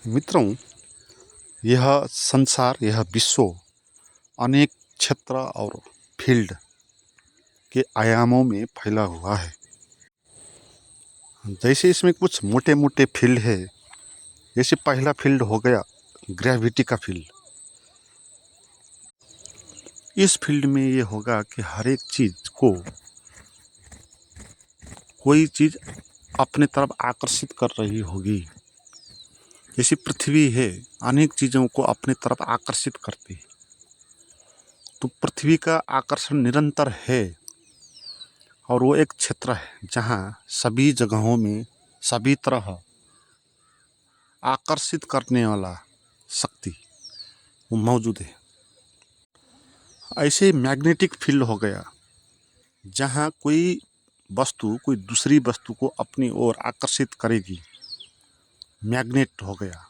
मित्रों, यह संसार, यह विश्व अनेक क्षेत्र और फील्ड के आयामों में फैला हुआ है। जैसे इसमें कुछ मोटे मोटे फील्ड है। जैसे पहला फील्ड हो गया ग्रेविटी का फील्ड। इस फील्ड में ये होगा कि हर एक चीज को कोई चीज अपने तरफ आकर्षित कर रही होगी। जैसे पृथ्वी है, अनेक चीजों को अपने तरफ आकर्षित करती है। तो पृथ्वी का आकर्षण निरंतर है और वो एक क्षेत्र है जहाँ सभी जगहों में सभी तरह आकर्षित करने वाला शक्ति वो मौजूद है। ऐसे मैग्नेटिक फील्ड हो गया जहाँ कोई वस्तु कोई दूसरी वस्तु को अपनी ओर आकर्षित करेगी। मैग्नेट हो गया,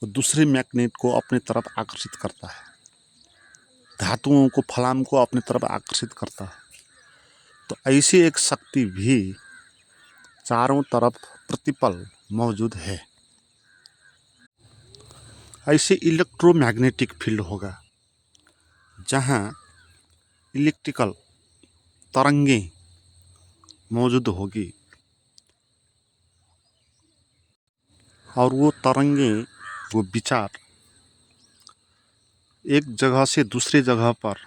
वो दूसरे मैग्नेट को अपनी तरफ आकर्षित करता है। धातुओं को, फलाम को अपनी तरफ आकर्षित करता है। तो ऐसी एक शक्ति भी चारों तरफ प्रतिपल मौजूद है। ऐसे इलेक्ट्रोमैग्नेटिक फील्ड होगा जहाँ इलेक्ट्रिकल तरंगें मौजूद होगी और वो तरंगें, वो विचार एक जगह से दूसरे जगह पर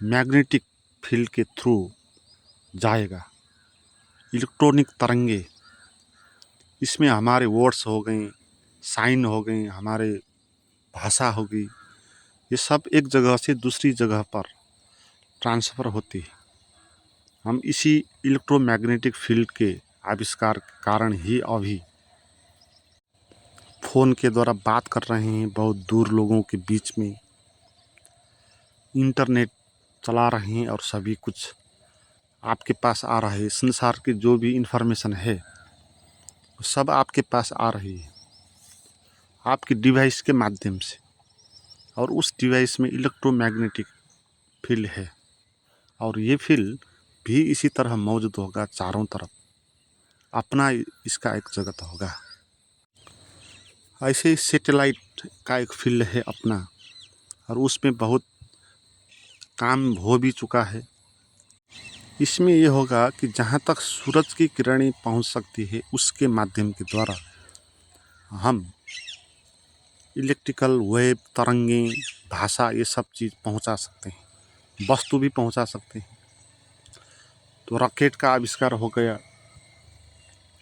मैग्नेटिक फील्ड के थ्रू जाएगा। इलेक्ट्रॉनिक तरंगे, इसमें हमारे वर्ड्स हो गए, साइन हो गए, हमारे भाषा हो गई, ये सब एक जगह से दूसरी जगह पर ट्रांसफ़र होती है। हम इसी इलेक्ट्रोमैग्नेटिक फील्ड के आविष्कार के कारण ही अभी फ़ोन के द्वारा बात कर रहे हैं बहुत दूर लोगों के बीच में। इंटरनेट चला रहे हैं और सभी कुछ आपके पास आ रहा है। संसार की जो भी इन्फॉर्मेशन है वो सब आपके पास आ रही है आपकी डिवाइस के माध्यम से। और उस डिवाइस में इलेक्ट्रोमैग्नेटिक फील्ड है और ये फील्ड भी इसी तरह मौजूद होगा चारों तरफ। अपना इसका एक जगत होगा। ऐसे सैटेलाइट का एक फील्ड है अपना, और उसमें बहुत काम हो भी चुका है। इसमें ये होगा कि जहाँ तक सूरज की किरणें पहुँच सकती है उसके माध्यम के द्वारा हम इलेक्ट्रिकल वेव, तरंगें, भाषा, ये सब चीज़ पहुँचा सकते हैं, वस्तु भी पहुँचा सकते हैं। तो रॉकेट का आविष्कार हो गया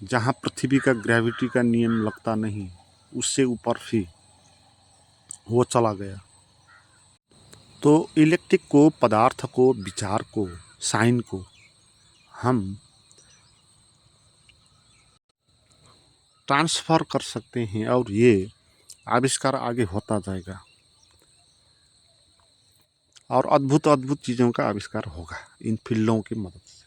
जहाँ पृथ्वी का ग्रेविटी का नियम लगता नहीं, उससे ऊपर भी वो चला गया। तो इलेक्ट्रिक को, पदार्थ को, विचार को, साइन को हम ट्रांसफ़र कर सकते हैं और ये आविष्कार आगे होता जाएगा और अद्भुत अद्भुत चीज़ों का आविष्कार होगा इन फील्डों की मदद से।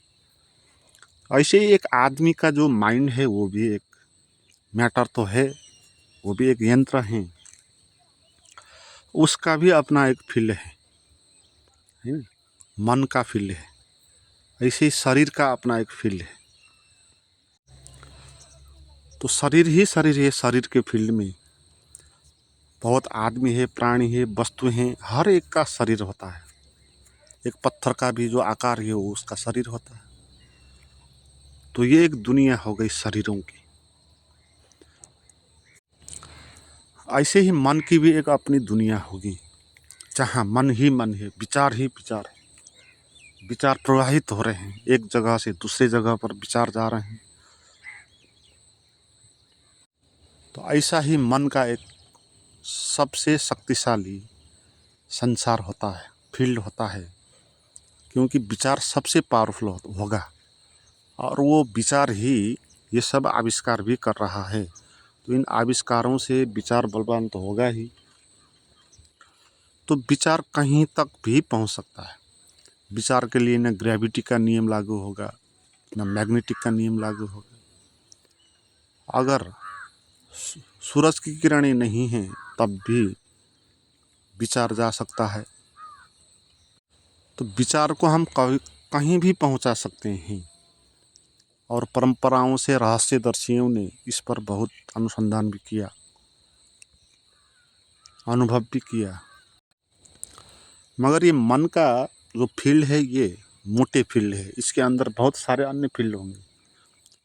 ऐसे ही एक आदमी का जो माइंड है वो भी एक मैटर तो है, वो भी एक यंत्र है। उसका भी अपना एक फील्ड है ना? मन का फील्ड है। ऐसे ही शरीर का अपना एक फील्ड है। तो शरीर ही शरीर है। शरीर के फील्ड में बहुत आदमी है, प्राणी है, वस्तु हैं, हर एक का शरीर होता है। एक पत्थर का भी जो आकार है वो उसका शरीर होता है। तो ये एक दुनिया हो गई शरीरों की। ऐसे ही मन की भी एक अपनी दुनिया होगी जहाँ मन ही मन है, विचार ही विचार है। विचार प्रवाहित हो रहे हैं, एक जगह से दूसरे जगह पर विचार जा रहे हैं। तो ऐसा ही मन का एक सबसे शक्तिशाली संसार होता है, फील्ड होता है, क्योंकि विचार सबसे पावरफुल होगा और वो विचार ही ये सब आविष्कार भी कर रहा है। तो इन आविष्कारों से विचार बलवान तो होगा ही। तो विचार कहीं तक भी पहुंच सकता है। विचार के लिए न ग्रेविटी का नियम लागू होगा, न मैग्नेटिक का नियम लागू होगा। अगर सूरज की किरणें नहीं हैं तब भी विचार जा सकता है। तो विचार को हम कहीं भी पहुंचा सकते हैं और परंपराओं से रहस्यदर्शियों ने इस पर बहुत अनुसंधान भी किया। अनुभव भी किया। मगर ये मन का जो फील्ड है ये मोटे फील्ड है, इसके अंदर बहुत सारे अन्य फील्ड होंगे।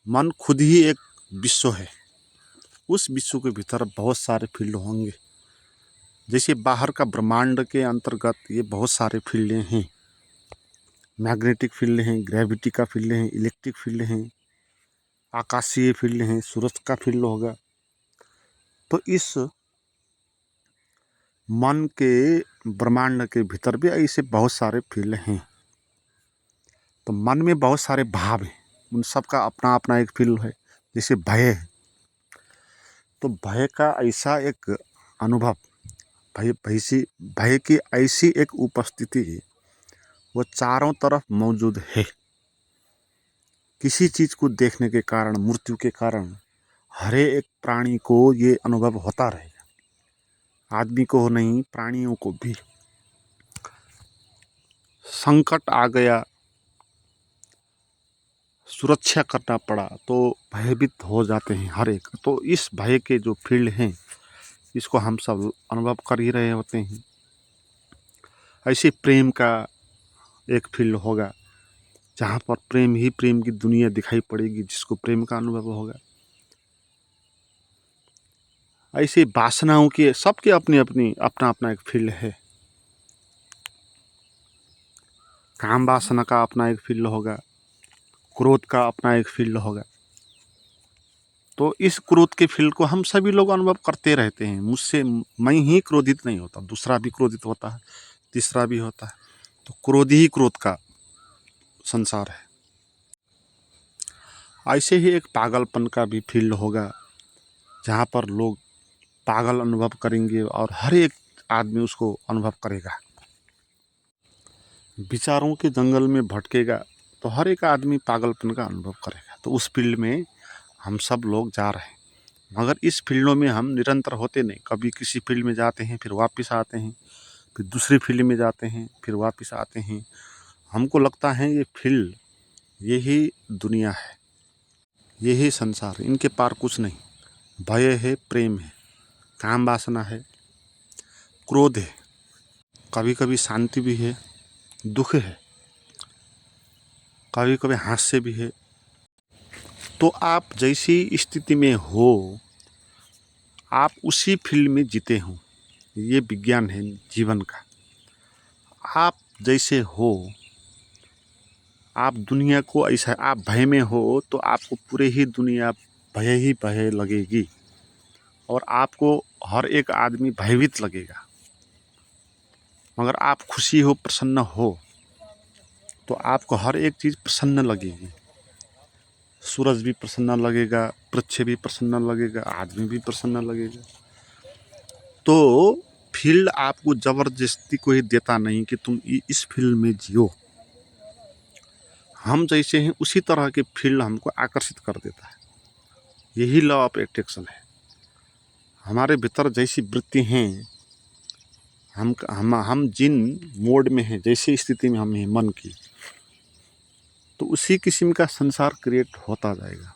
मन खुद ही एक विश्व है, उस विश्व के भीतर बहुत सारे फील्ड होंगे। जैसे बाहर का ब्रह्मांड के अंतर्गत ये बहुत सारे फील्डें हैं। मैग्नेटिक फील्ड हैं, ग्रेविटी का फील्ड हैं, इलेक्ट्रिक फील्ड हैं, आकाशीय फील्ड हैं, सूरज का फील्ड होगा। तो इस मन के ब्रह्मांड के भीतर भी ऐसे बहुत सारे फील्ड हैं। तो मन में बहुत सारे भाव हैं, उन सब का अपना अपना एक फील्ड है। जैसे भय है, तो भय का ऐसा एक अनुभव, भय की ऐसी एक उपस्थिति है, वो चारों तरफ मौजूद है। किसी चीज़ को देखने के कारण, मृत्यु के कारण हर एक प्राणी को ये अनुभव होता रहेगा। आदमी को हो नहीं, प्राणियों को भी। संकट आ गया, सुरक्षा करना पड़ा तो भयभीत हो जाते हैं हर एक। तो इस भय के जो फील्ड हैं, इसको हम सब अनुभव कर ही रहे होते हैं। ऐसे प्रेम का एक फील्ड होगा, जहाँ पर प्रेम ही प्रेम की दुनिया दिखाई पड़ेगी, जिसको प्रेम का अनुभव होगा। ऐसे वासनाओं के सबके अपनी अपनी अपना अपना एक फील्ड है। काम वासना का अपना एक फील्ड होगा, क्रोध का अपना एक फील्ड होगा। तो इस क्रोध के फील्ड को हम सभी लोग अनुभव करते रहते हैं। मुझसे मैं ही क्रोधित नहीं होता, दूसरा भी क्रोधित होता है, तीसरा भी होता है। तो क्रोध ही क्रोध का संसार है। ऐसे ही एक पागलपन का भी फील्ड होगा, जहाँ पर लोग पागल अनुभव करेंगे और हर एक आदमी उसको अनुभव करेगा। विचारों के जंगल में भटकेगा तो हर एक आदमी पागलपन का अनुभव करेगा। तो उस फील्ड में हम सब लोग जा रहे हैं। मगर इस फील्डों में हम निरंतर होते नहीं। कभी किसी फील्ड में जाते हैं, फिर वापस आते हैं, फिर दूसरी फील्ड में जाते हैं, फिर वापस आते हैं। हमको लगता है ये फील्ड, यही दुनिया है, यही संसार है, इनके पार कुछ नहीं। भय है, प्रेम है, काम वासना है, क्रोध है, कभी कभी शांति भी है, दुख है, कभी कभी हास्य भी है। तो आप जैसी स्थिति में हो, आप उसी फील्ड में जीते हो। ये विज्ञान है जीवन का। आप जैसे हो, आप दुनिया को ऐसा, आप भय में हो तो आपको पूरे ही दुनिया भय ही भय लगेगी, और आपको हर एक आदमी भयभीत लगेगा। मगर आप खुशी हो, प्रसन्न हो, तो आपको हर एक चीज़ प्रसन्न लगेगी। सूरज भी प्रसन्न लगेगा, वृक्ष भी प्रसन्न लगेगा, आदमी भी प्रसन्न लगेगा। तो फील्ड आपको ज़बरदस्ती कोई देता नहीं कि तुम इस फील्ड में जियो। हम जैसे हैं उसी तरह के फील्ड हमको आकर्षित कर देता है। यही लॉ ऑफ अट्रैक्शन है। हमारे भीतर जैसी वृत्ति हैं, हम जिन मोड में हैं, जैसी स्थिति में हम हैं मन की, तो उसी किस्म का संसार क्रिएट होता जाएगा।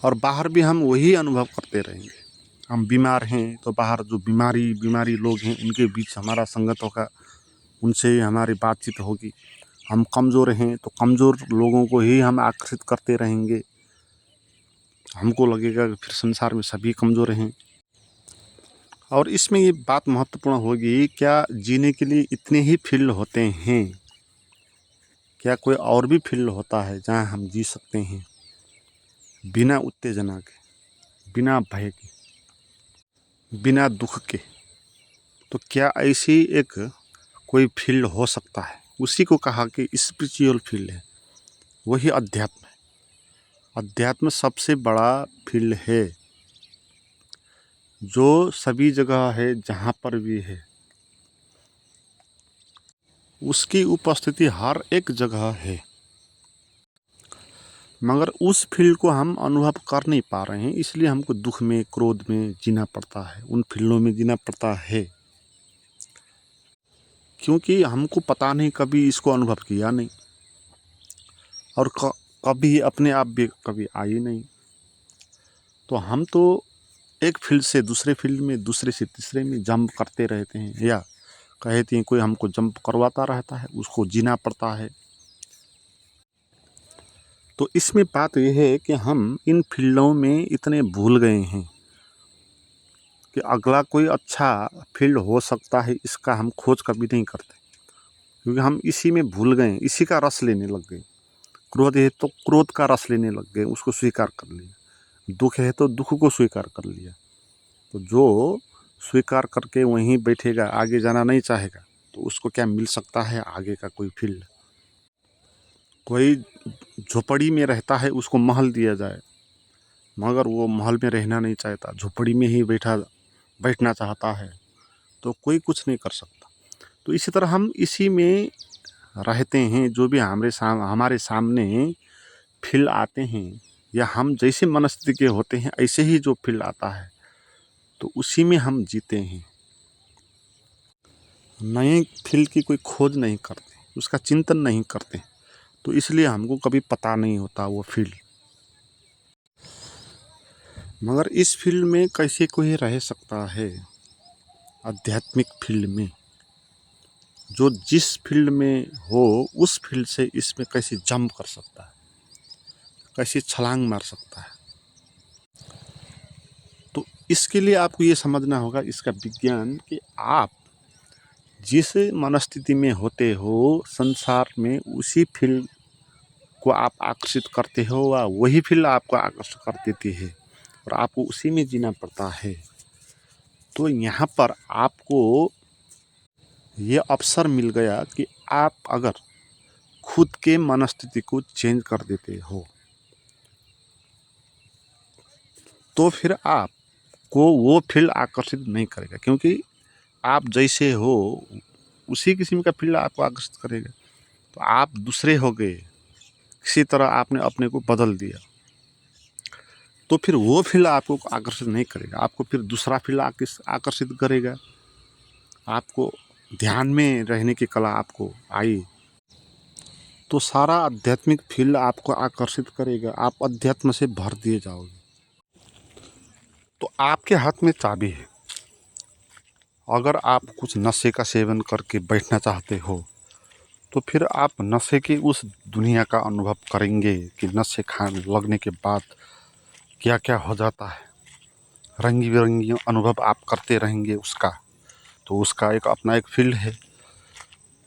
और बाहर भी हम वही अनुभव करते रहेंगे। हम बीमार हैं तो बाहर जो बीमारी लोग हैं, उनके बीच हमारा संगत होगा, उनसे हमारी बातचीत होगी। हम कमज़ोर हैं तो कमज़ोर लोगों को ही हम आकर्षित करते रहेंगे। हमको लगेगा कि फिर संसार में सभी कमज़ोर हैं। और इसमें ये बात महत्वपूर्ण होगी, क्या जीने के लिए इतने ही फील्ड होते हैं? क्या कोई और भी फील्ड होता है जहाँ हम जी सकते हैं बिना उत्तेजना के, बिना भय के, बिना दुख के? तो क्या ऐसी एक कोई फील्ड हो सकता है? उसी को कहा कि स्पिरिचुअल फील्ड है, वही अध्यात्म है। अध्यात्म सबसे बड़ा फील्ड है, जो सभी जगह है, जहाँ पर भी है उसकी उपस्थिति हर एक जगह है। मगर उस फील्ड को हम अनुभव कर नहीं पा रहे हैं, इसलिए हमको दुख में, क्रोध में जीना पड़ता है, उन फील्डों में जीना पड़ता है, क्योंकि हमको पता नहीं, कभी इसको अनुभव किया नहीं, और कभी अपने आप भी कभी आई नहीं। तो हम तो एक फील्ड से दूसरे फील्ड में, दूसरे से तीसरे में जंप करते रहते हैं, या कहते हैं कोई हमको जंप करवाता रहता है, उसको जीना पड़ता है। तो इसमें बात यह है कि हम इन फील्डों में इतने भूल गए हैं कि अगला कोई अच्छा फील्ड हो सकता है, इसका हम खोज कभी नहीं करते, क्योंकि हम इसी में भूल गए, इसी का रस लेने लग गए। क्रोध है तो क्रोध का रस लेने लग गए, उसको स्वीकार कर लिया। दुख है तो दुख को स्वीकार कर लिया। तो जो स्वीकार करके वहीं बैठेगा, आगे जाना नहीं चाहेगा, तो उसको क्या मिल सकता है आगे का कोई फील्ड? कोई झोपड़ी में रहता है, उसको महल दिया जाए, मगर वो महल में रहना नहीं चाहता, झोपड़ी में ही बैठना चाहता है, तो कोई कुछ नहीं कर सकता। तो इसी तरह हम इसी में रहते हैं। जो भी हमारे सामने फील्ड आते हैं, या हम जैसे मनस्थिति के होते हैं ऐसे ही जो फील्ड आता है, तो उसी में हम जीते हैं। नए फील्ड की कोई खोज नहीं करते, उसका चिंतन नहीं करते, तो इसलिए हमको कभी पता नहीं होता वो फील्ड। मगर इस फील्ड में कैसे कोई रह सकता है? आध्यात्मिक फील्ड में, जो जिस फील्ड में हो उस फील्ड से इसमें कैसे जंप कर सकता है, कैसे छलांग मार सकता है। तो इसके लिए आपको ये समझना होगा, इसका विज्ञान, कि आप जिस मनस्थिति में होते हो संसार में, उसी फील्ड को आप आकर्षित करते हो, व वही फील्ड आपको आकर्षित कर देती है, और आपको उसी में जीना पड़ता है। तो यहाँ पर आपको ये अवसर मिल गया कि आप अगर खुद के मनस्थिति को चेंज कर देते हो, तो फिर आपको वो फील्ड आकर्षित नहीं करेगा, क्योंकि आप जैसे हो उसी किस्म का फील्ड आपको आकर्षित करेगा। तो आप दूसरे हो गए, किसी तरह आपने अपने को बदल दिया, तो फिर वो फील्ड आपको आकर्षित नहीं करेगा, आपको फिर दूसरा फील्ड आकर्षित करेगा। आपको ध्यान में रहने की कला आपको आई, तो सारा आध्यात्मिक फील्ड आपको आकर्षित करेगा, आप अध्यात्म से भर दिए जाओगे। तो आपके हाथ में चाबी है। अगर आप कुछ नशे का सेवन करके बैठना चाहते हो, तो फिर आप नशे की उस दुनिया का अनुभव करेंगे कि नशे खाने लगने के बाद क्या क्या हो जाता है। रंगी बिरंगी अनुभव आप करते रहेंगे उसका। तो उसका एक अपना एक फील्ड है।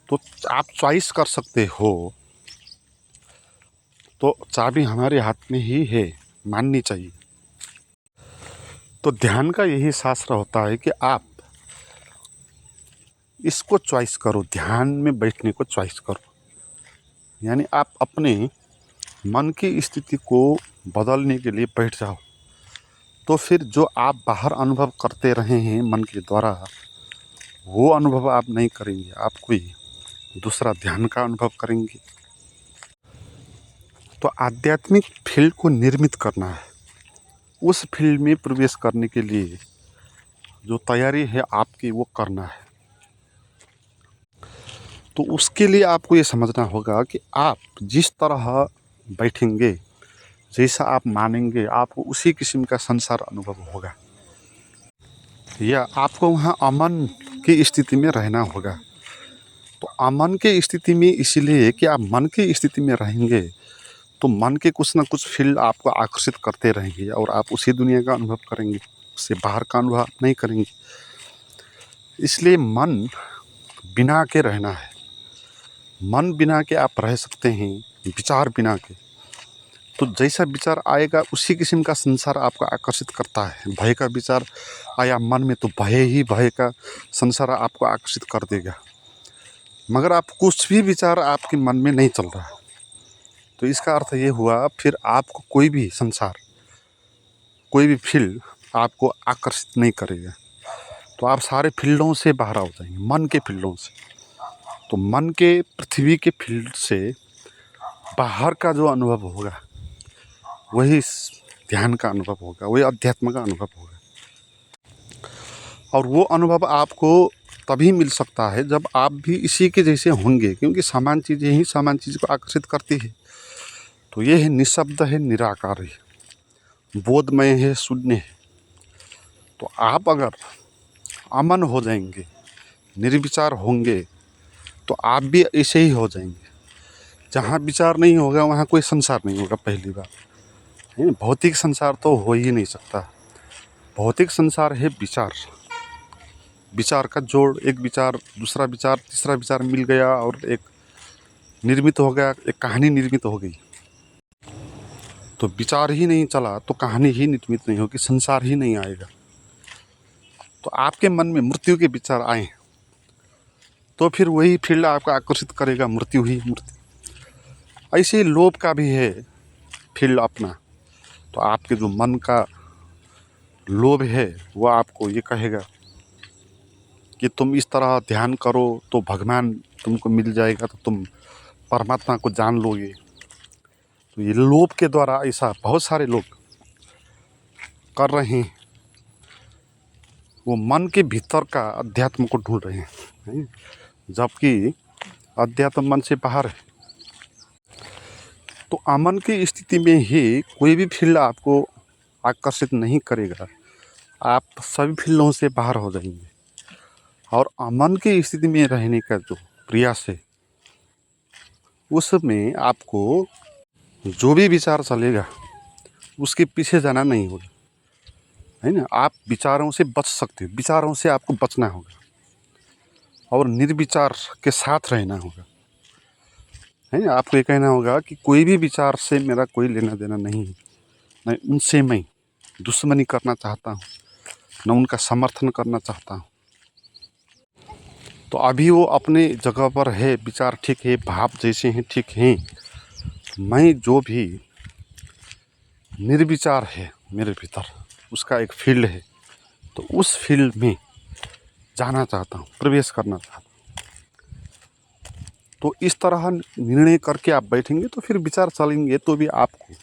तो आप चॉइस कर सकते हो। तो चाबी हमारे हाथ में ही है, माननी चाहिए। तो ध्यान का यही शास्त्र होता है कि आप इसको चॉइस करो, ध्यान में बैठने को चॉइस करो। यानी आप अपने मन की स्थिति को बदलने के लिए बैठ जाओ। तो फिर जो आप बाहर अनुभव करते रहे हैं मन के द्वारा, वो अनुभव आप नहीं करेंगे, आप कोई दूसरा ध्यान का अनुभव करेंगे। तो आध्यात्मिक फील्ड को निर्मित करना है। उस फील्ड में प्रवेश करने के लिए जो तैयारी है आपकी, वो करना है। तो उसके लिए आपको ये समझना होगा कि आप जिस तरह बैठेंगे, जैसा आप मानेंगे, आपको उसी किस्म का संसार अनुभव होगा। या आपको वहाँ अमन की स्थिति में रहना होगा। तो अमन की स्थिति में इसलिए कि आप मन की स्थिति में रहेंगे, तो मन के कुछ ना कुछ फील्ड आपको आकर्षित करते रहेंगे, और आप उसी दुनिया का अनुभव करेंगे, उससे बाहर का अनुभव नहीं करेंगे। इसलिए मन बिना के रहना है। मन बिना के आप रह सकते हैं, विचार बिना के। तो जैसा विचार आएगा उसी किस्म का संसार आपको आकर्षित करता है। भय का विचार आया मन में, तो भय ही भय का संसार आपको आकर्षित कर देगा। मगर आप कुछ भी विचार आपके मन में नहीं चल रहा, तो इसका अर्थ ये हुआ फिर आपको कोई भी संसार, कोई भी फील्ड आपको आकर्षित नहीं करेगा। तो आप सारे फील्डों से बाहर हो जाएंगे, मन के फील्डों से। तो मन के, पृथ्वी के फील्ड से बाहर का जो अनुभव होगा, वही ध्यान का अनुभव होगा, वही अध्यात्म का अनुभव होगा। और वो अनुभव आपको तभी मिल सकता है जब आप भी इसी के जैसे होंगे, क्योंकि समान चीज़ें ही समान चीज़ को आकर्षित करती है। तो ये है निःशब्द है, निराकार है, बोधमय है, शून्य है। तो आप अगर अमन हो जाएंगे, निर्विचार होंगे, तो आप भी ऐसे ही हो जाएंगे। जहाँ विचार नहीं होगा वहाँ कोई संसार नहीं होगा। पहली बात है, भौतिक संसार तो हो ही नहीं सकता। भौतिक संसार है विचार, विचार का जोड़। एक विचार, दूसरा विचार, तीसरा विचार मिल गया और एक निर्मित हो गया, एक कहानी निर्मित हो गई। तो विचार ही नहीं चला तो कहानी ही निर्मित नहीं होगी, संसार ही नहीं आएगा। तो आपके मन में मृत्यु के विचार आए तो फिर वही फील्ड आपको आकर्षित करेगा, मृत्यु ही मृत्यु। ऐसे ही लोभ का भी है फील्ड अपना। तो आपके जो मन का लोभ है वो आपको ये कहेगा कि तुम इस तरह ध्यान करो तो भगवान तुमको मिल जाएगा, तो तुम परमात्मा को जान लोगे। तो ये लोभ के द्वारा ऐसा बहुत सारे लोग कर रहे हैं, वो मन के भीतर का अध्यात्म को ढूंढ रहे हैं, जबकि अध्यात्म मन से बाहर है। तो अमन की स्थिति में ही कोई भी फील्ड आपको आकर्षित नहीं करेगा, आप सभी फील्डों से बाहर हो जाएंगे। और अमन की स्थिति में रहने का जो प्रयास है, उसमें आपको जो भी विचार चलेगा उसके पीछे जाना नहीं होगा, है ना। आप विचारों से बच सकते हो, विचारों से आपको बचना होगा और निर्विचार के साथ रहना होगा, है ना। आपको ये कहना होगा कि कोई भी विचार से मेरा कोई लेना देना नहीं है, न उनसे मैं दुश्मनी करना चाहता हूँ, न उनका समर्थन करना चाहता हूँ। तो अभी वो अपने जगह पर है, विचार ठीक है, भाव जैसे हैं ठीक हैं। मैं जो भी निर्विचार है मेरे भीतर, उसका एक फील्ड है, तो उस फील्ड में जाना चाहता हूँ, प्रवेश करना चाहता हूँ। तो इस तरह निर्णय करके आप बैठेंगे तो फिर विचार चलेंगे तो भी आपको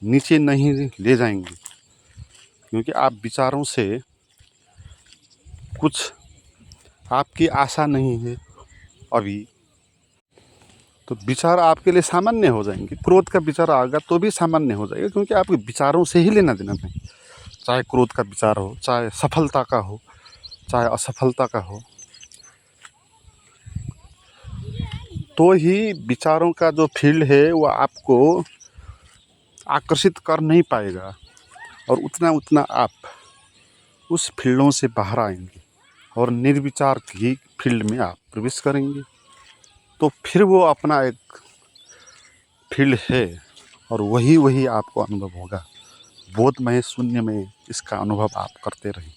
नीचे नहीं ले जाएंगे, क्योंकि आप विचारों से कुछ आपकी आशा नहीं है अभी। तो विचार आपके लिए सामान्य हो जाएंगे। क्रोध का विचार आएगा तो भी सामान्य हो जाएगा, क्योंकि आपके विचारों से ही लेना देना नहीं। चाहे क्रोध का विचार हो, चाहे सफलता का हो, चाहे असफलता का हो, तो ही विचारों का जो फील्ड है वो आपको आकर्षित कर नहीं पाएगा, और उतना उतना आप उस फील्डों से बाहर आएंगे और निर्विचार की फील्ड में आप प्रवेश करेंगे। तो फिर वो अपना एक फील्ड है और वही आपको अनुभव होगा। बोधमय शून्य में इसका अनुभव आप करते रहें।